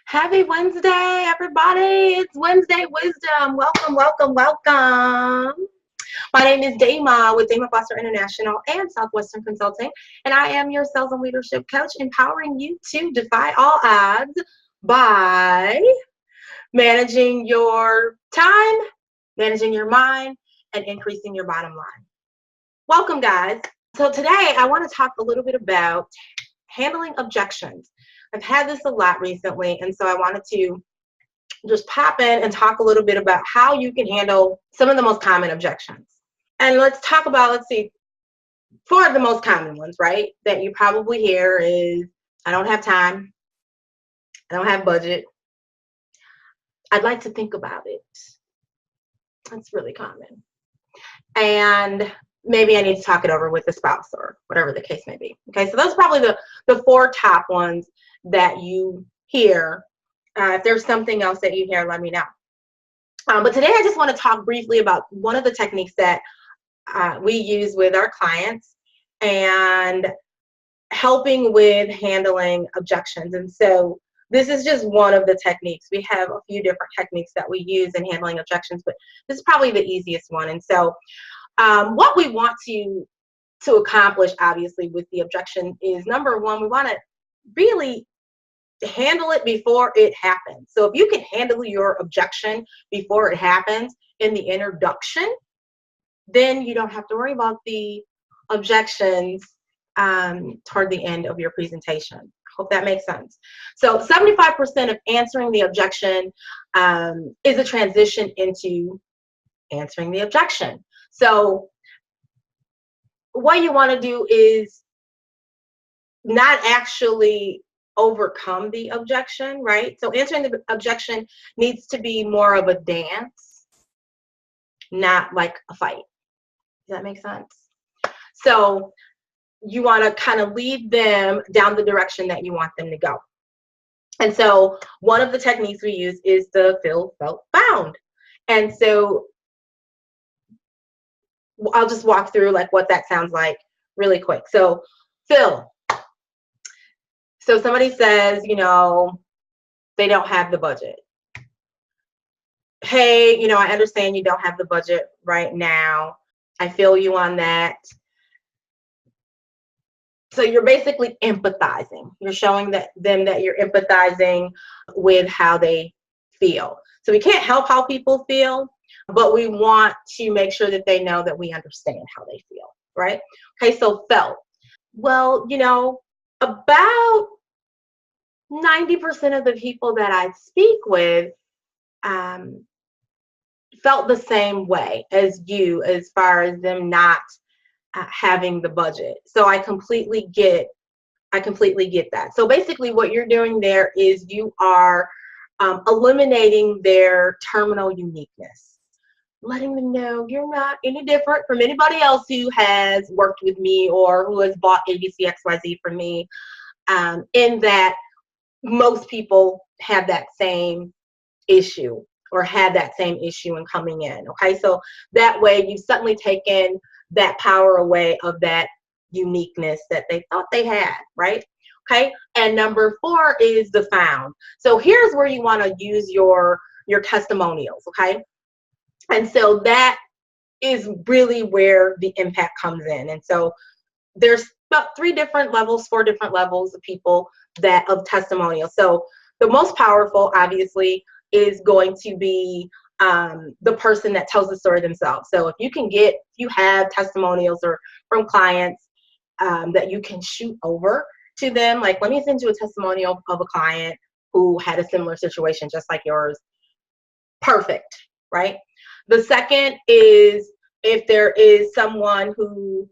Happy Wednesday, everybody. It's Wednesday Wisdom. Welcome, welcome, welcome. My name is Dama with Dama Foster International and Southwestern Consulting, and I am your sales and leadership coach, empowering you to defy all odds by managing your time, managing your mind, and increasing your bottom line. Welcome, guys. So today I want to talk a little bit about handling objections. I've had this a lot recently, and so I wanted to just pop in and talk a little bit about how you can handle some of the most common objections. And let's talk about, let's see, four of the most common ones, right, that you probably hear is, I don't have time, I don't have budget, I'd like to think about it. That's really common. And maybe I need to talk it over with a spouse or whatever the case may be. Okay, so those are probably the four top ones that you hear. If there's something else that you hear, let me know. But today I just want to talk briefly about one of the techniques that we use with our clients and helping with handling objections. And so this is just one of the techniques. We have a few different techniques that we use in handling objections, but this is probably the easiest one. And so what we want to accomplish, obviously, with the objection is, number one, we want to really handle it before it happens. So if you can handle your objection before it happens in the introduction, then you don't have to worry about the objections toward the end of your presentation. Hope that makes sense. So 75% of answering the objection is a transition into answering the objection. So what you want to do is not actually overcome the objection, right? So answering the objection needs to be more of a dance, not like a fight. Does that make sense? So you want to kind of lead them down the direction that you want them to go. And so one of the techniques we use is the feel, felt, found. And so I'll just walk through like what that sounds like really quick. So Phil. So somebody says, you know, they don't have the budget. Hey, you know, I understand you don't have the budget right now. I feel you on that. So you're basically empathizing. You're showing them that you're empathizing with how they feel. So we can't help how people feel, but we want to make sure that they know that we understand how they feel, right? Okay, so felt. Well, you know, about 90% of the people that I speak with felt the same way as you, as far as them not having the budget. So I completely get that. So basically what you're doing there is you are eliminating their terminal uniqueness, letting them know you're not any different from anybody else who has worked with me or who has bought ABCXYZ from me, in that most people have that same issue or had that same issue in coming in. Okay, so that way you've suddenly taken that power away of that uniqueness that they thought they had, right? Okay, and number four is the found. So here's where you want to use your testimonials, okay? And so that is really where the impact comes in. And so there's about four different levels of people of testimonials. So the most powerful, obviously, is going to be the person that tells the story themselves. So if you have testimonials or from clients that you can shoot over to them, like, let me send you a testimonial of a client who had a similar situation just like yours. Perfect, right? The second is if there is someone who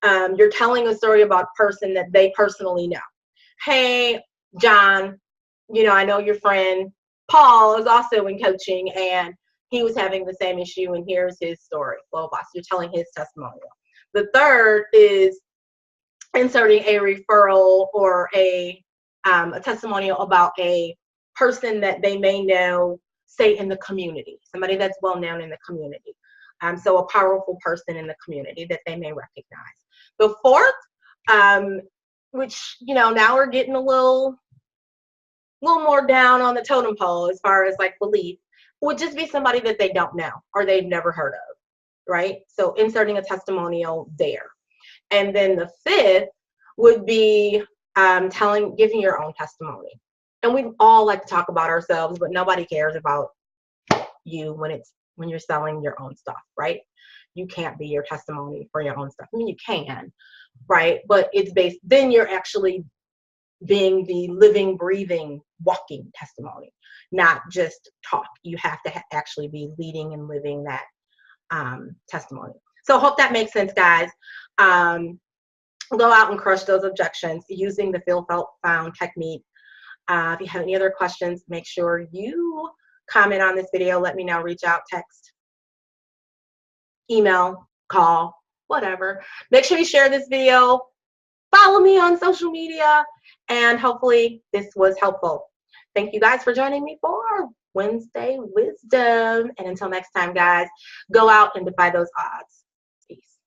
you're telling a story about a person that they personally know. Hey, John, you know, I know your friend Paul is also in coaching and he was having the same issue and here's his story. Well, boss, you're telling his testimonial. The third is inserting a referral or a testimonial about a person that they may know, say in the community, somebody that's well known in the community. So a powerful person in the community that they may recognize. The fourth, which, you know, now we're getting a little little more down on the totem pole as far as like belief would just be somebody that they don't know or they've never heard of, right? So inserting a testimonial there. And then the fifth would be giving your own testimony. And we all like to talk about ourselves, but nobody cares about you when you're selling your own stuff, right? You can't be your testimony for your own stuff. I mean, you can, right? But it's based, then you're actually being the living, breathing, walking testimony, not just talk. You have to actually be leading and living that testimony. So hope that makes sense, guys. Go out and crush those objections using the feel, felt, found technique. If you have any other questions, make sure you comment on this video. Let me know, reach out, text, email, call, whatever. Make sure you share this video. Follow me on social media, and hopefully this was helpful. Thank you guys for joining me for Wednesday Wisdom. And until next time, guys, go out and defy those odds. Peace.